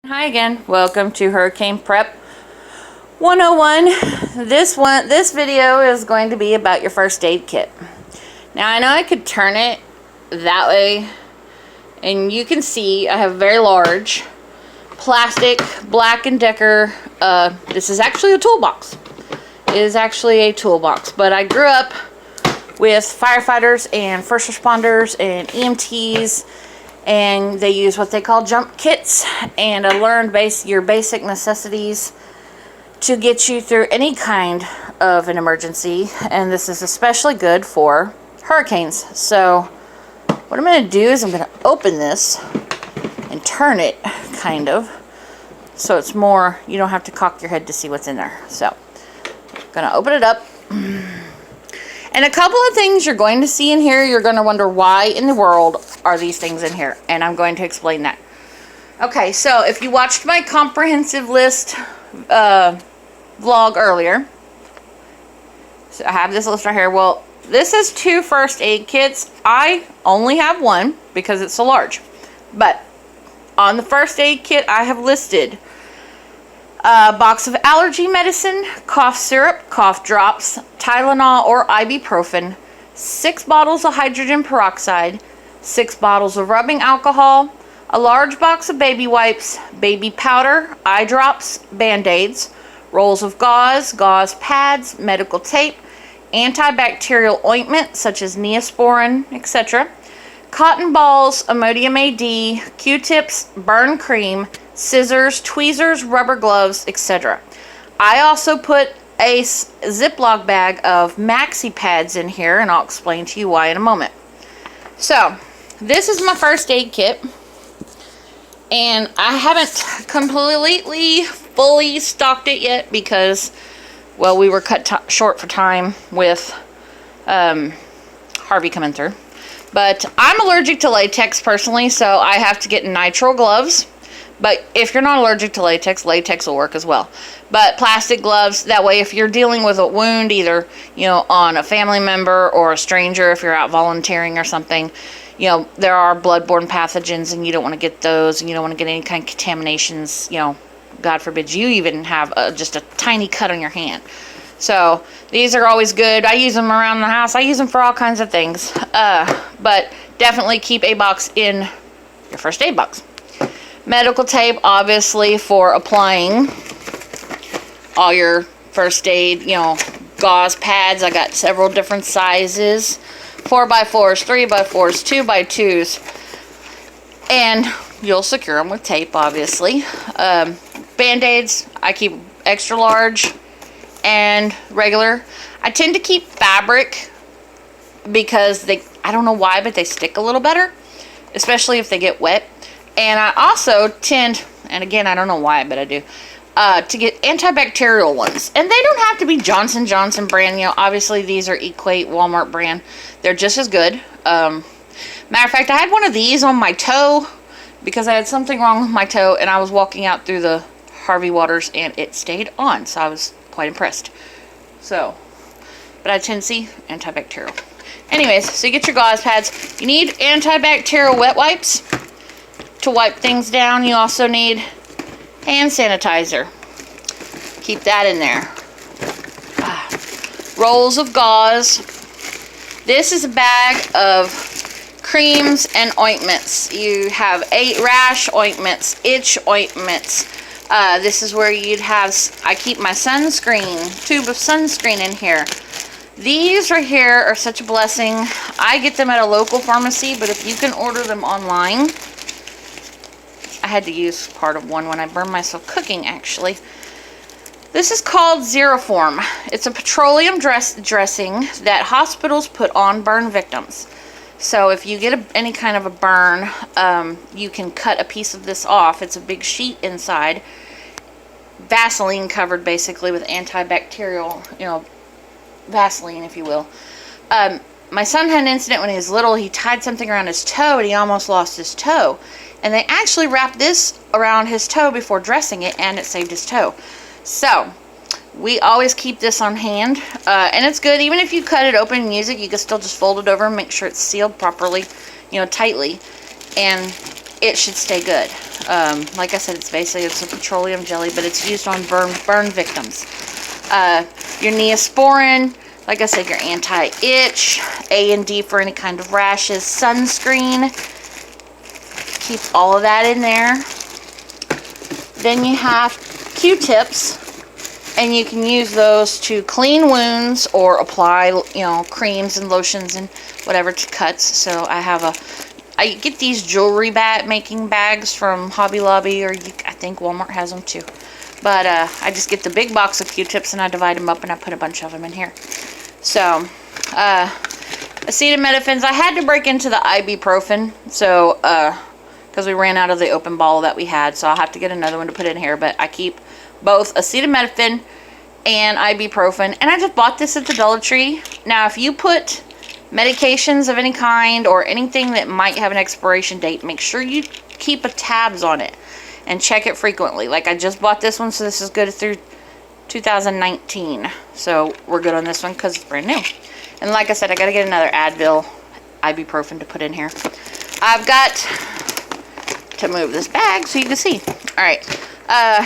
Hi again. Welcome to Hurricane Prep 101. This video is going to be about your first aid kit. Now I know I could turn it that way and you can see I have a very large plastic Black & Decker. This is actually a toolbox. It is actually a toolbox, but I grew up with firefighters and first responders and EMTs, and they use what they call jump kits, and I learned your basic necessities to get you through any kind of an emergency, and this is especially good for hurricanes. So what I'm going to do is I'm going to open this and turn it kind of so it's more, you don't have to cock your head to see what's in there. So I'm going to open it up. And a couple of things you're going to see in here, you're going to wonder why in the world are these things in here, and I'm going to explain that. Okay, so if you watched my comprehensive list vlog earlier, so I have this list right here. Well, this is 2 first aid kits. I only have one because it's so large, but on the first aid kit I have listed a box of allergy medicine, cough syrup, cough drops, Tylenol or ibuprofen, 6 bottles of hydrogen peroxide, 6 bottles of rubbing alcohol, a large box of baby wipes, baby powder, eye drops, band-aids, rolls of gauze, gauze pads, medical tape, antibacterial ointment such as Neosporin, etc., cotton balls, Imodium AD, Q-tips, burn cream, scissors, tweezers, rubber gloves, etc. I also put a Ziploc bag of maxi pads in here, and I'll explain to you why in a moment. So, this is my first aid kit, and I haven't completely fully stocked it yet because, well, we were cut short for time with Harvey coming through. But I'm allergic to latex personally, so I have to get nitrile gloves. But if you're not allergic to latex, latex will work as well. But plastic gloves, that way if you're dealing with a wound, either, on a family member or a stranger, if you're out volunteering or something, there are bloodborne pathogens and you don't want to get those, and you don't want to get any kind of contaminations, God forbid you even have just a tiny cut on your hand. So these are always good. I use them around the house. I use them for all kinds of things. But definitely keep a box in your first aid box. Medical tape, obviously, for applying all your first aid, gauze pads. I got several different sizes, 4x4s, 3x4s, 2x2s, and you'll secure them with tape, obviously. Band-aids, I keep extra large and regular. I tend to keep fabric because I don't know why, but they stick a little better, especially if they get wet. And I also tend, and again, I don't know why, but I do, to get antibacterial ones. And they don't have to be Johnson & Johnson brand. Obviously these are Equate Walmart brand. They're just as good. Matter of fact, I had one of these on my toe because I had something wrong with my toe, and I was walking out through the Harvey waters and it stayed on. So I was quite impressed. So, but I tend to see antibacterial. Anyways, so you get your gauze pads. You need antibacterial wet wipes to wipe things down. You also need hand sanitizer. Keep that in there. Rolls of gauze. This is a bag of creams and ointments. You have 8 rash ointments, itch ointments. This is where you'd have, I keep my sunscreen, tube of sunscreen in here. These right here are such a blessing. I get them at a local pharmacy, but if you can order them online, I had to use part of one when I burned myself cooking, actually. This is called Zeroform. It's a petroleum dressing that hospitals put on burn victims. So if you get any kind of a burn, you can cut a piece of this off. It's a big sheet inside, Vaseline covered basically with antibacterial, Vaseline, if you will. My son had an incident when he was little. He tied something around his toe and he almost lost his toe. And they actually wrapped this around his toe before dressing it, and it saved his toe. So we always keep this on hand, and it's good. Even if you cut it open and use it, you can still just fold it over and make sure it's sealed properly, tightly. And it should stay good. Like I said, it's a petroleum jelly, but it's used on burn victims. Your Neosporin, like I said, your anti-itch, A and D for any kind of rashes, sunscreen, keep all of that in there. Then you have Q-tips, and you can use those to clean wounds or apply, you know, creams and lotions and whatever to cuts. So I get these jewelry making bags from Hobby Lobby, or I think Walmart has them too. But I just get the big box of Q-tips and I divide them up and I put a bunch of them in here. So, acetaminophen. I had to break into the ibuprofen, so because we ran out of the open bottle that we had, so I'll have to get another one to put in here. But I keep both acetaminophen and ibuprofen, and I just bought this at the Dollar Tree. Now, if you put medications of any kind or anything that might have an expiration date, make sure you keep tabs on it and check it frequently. Like I just bought this one, so this is good through 2019, so we're good on this one because it's brand new. And like I said, I gotta get another Advil ibuprofen to put in here. I've got to move this bag so you can see. All right,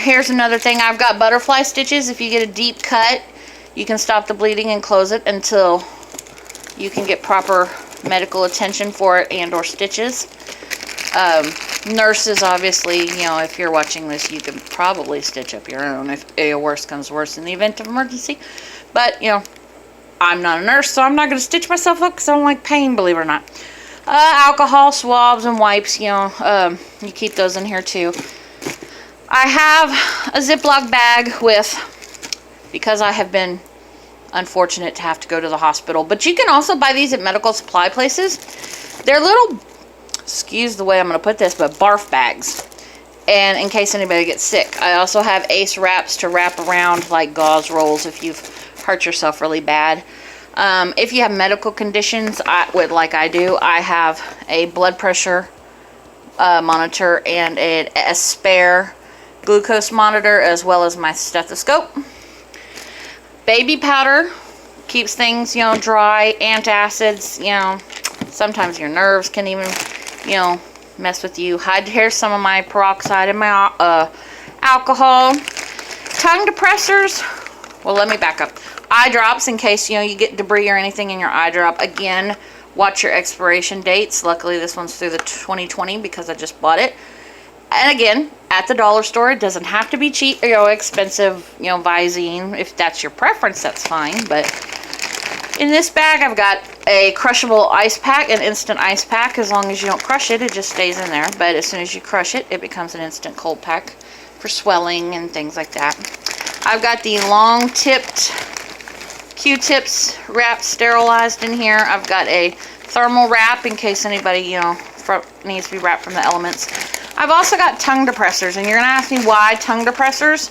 here's another thing. I've got butterfly stitches. If you get a deep cut, you can stop the bleeding and close it until you can get proper medical attention for it and or stitches. Nurses, obviously, you know, if you're watching this, you can probably stitch up your own if a worse comes worse in the event of emergency. But, you know, I'm not a nurse, so I'm not going to stitch myself up because I don't like pain, believe it or not. Alcohol swabs and wipes, you know, you keep those in here too. I have a Ziploc bag with, because I have been unfortunate to have to go to the hospital, but you can also buy these at medical supply places. They're little, excuse the way I'm going to put this, but barf bags, and in case anybody gets sick. I also have Ace wraps to wrap around like gauze rolls if you've hurt yourself really bad. If you have medical conditions, like I do, I have a blood pressure monitor and a spare glucose monitor, as well as my stethoscope. Baby powder keeps things, you know, dry. Antacids, you know, sometimes your nerves can even, you know, mess with you. Here's some of my peroxide and my alcohol. Tongue depressors. Well, let me back up. Eye drops, in case, you know, you get debris or anything in your eye drop. Again, watch your expiration dates. Luckily, this one's through the 2020 because I just bought it. And again, at the dollar store, it doesn't have to be cheap, you know, expensive, you know, Visine. If that's your preference, that's fine. But in this bag, I've got a crushable ice pack, an instant ice pack. As long as you don't crush it, it just stays in there. But as soon as you crush it, it becomes an instant cold pack for swelling and things like that. I've got the long-tipped Q-tips wrapped, sterilized in here. I've got a thermal wrap in case anybody, you know, needs to be wrapped from the elements. I've also got tongue depressors, and you're going to ask me why tongue depressors.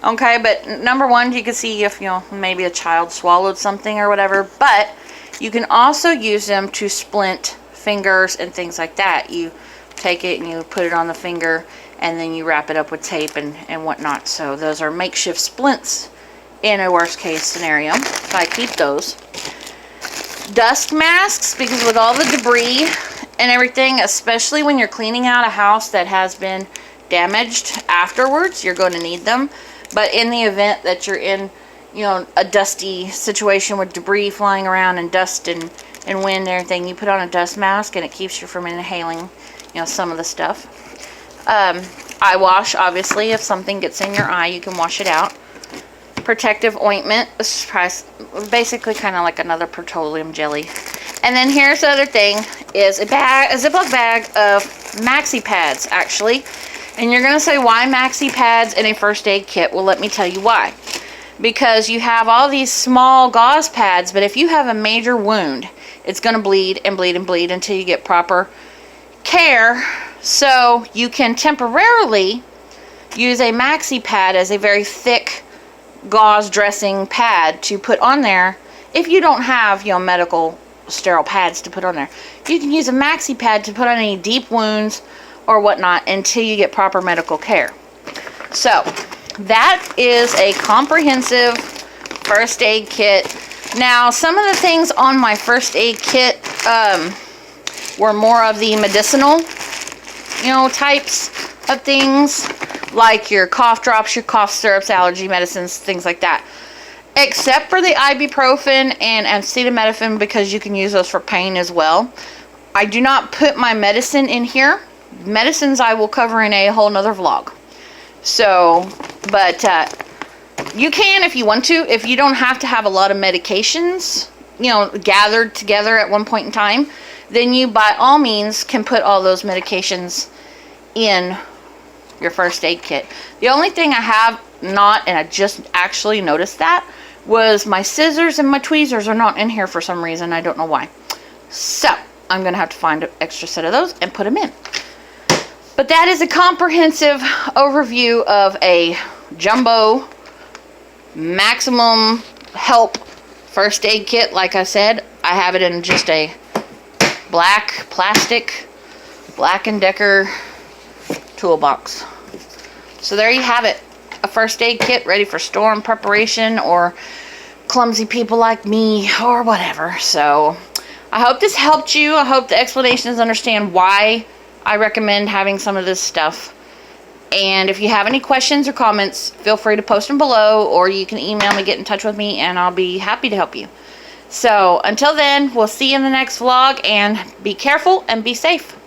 Okay, but number one, you can see if, you know, maybe a child swallowed something or whatever, but you can also use them to splint fingers and things like that. You take it and you put it on the finger, and then you wrap it up with tape and whatnot. So those are makeshift splints in a worst case scenario. So I keep those. Dust masks, because with all the debris and everything, especially when you're cleaning out a house that has been damaged afterwards, you're going to need them. But in the event that you're in, you know, a dusty situation with debris flying around and dust and wind and everything, you put on a dust mask and it keeps you from inhaling, you know, some of the stuff. Eye wash, obviously, if something gets in your eye, you can wash it out. Protective ointment, this is basically kind of like another petroleum jelly. And then here's the other thing, is a Ziploc bag of maxi pads, actually. And you're going to say, why maxi pads in a first aid kit? Well, let me tell you why. Because you have all these small gauze pads, but if you have a major wound, it's going to bleed and bleed and bleed until you get proper care. So you can temporarily use a maxi pad as a very thick gauze dressing pad to put on there. If you don't have, you know, medical sterile pads to put on there, you can use a maxi pad to put on any deep wounds or whatnot until you get proper medical care. So that is a comprehensive first aid kit. Now, some of the things on my first aid kit were more of the medicinal types of things, like your cough drops, your cough syrups, allergy medicines, things like that. Except for the ibuprofen and acetaminophen, because you can use those for pain as well. I do not put my medicine in here. Medicines I will cover in a whole nother vlog. So, but you can if you want to. If you don't have to have a lot of medications, gathered together at one point in time, then you by all means can put all those medications in your first aid kit. The only thing I have not, and I just actually noticed that, was my scissors and my tweezers are not in here for some reason. I don't know why. So I'm going to have to find an extra set of those and put them in. But that is a comprehensive overview of a jumbo maximum help first aid kit. Like I said, I have it in just a black plastic Black & Decker toolbox. So there you have it. A first aid kit ready for storm preparation or clumsy people like me or whatever. So I hope this helped you. I hope the explanations understand why I recommend having some of this stuff. And if you have any questions or comments, feel free to post them below, or you can email me, get in touch with me, and I'll be happy to help you. So until then, we'll see you in the next vlog, and be careful and be safe.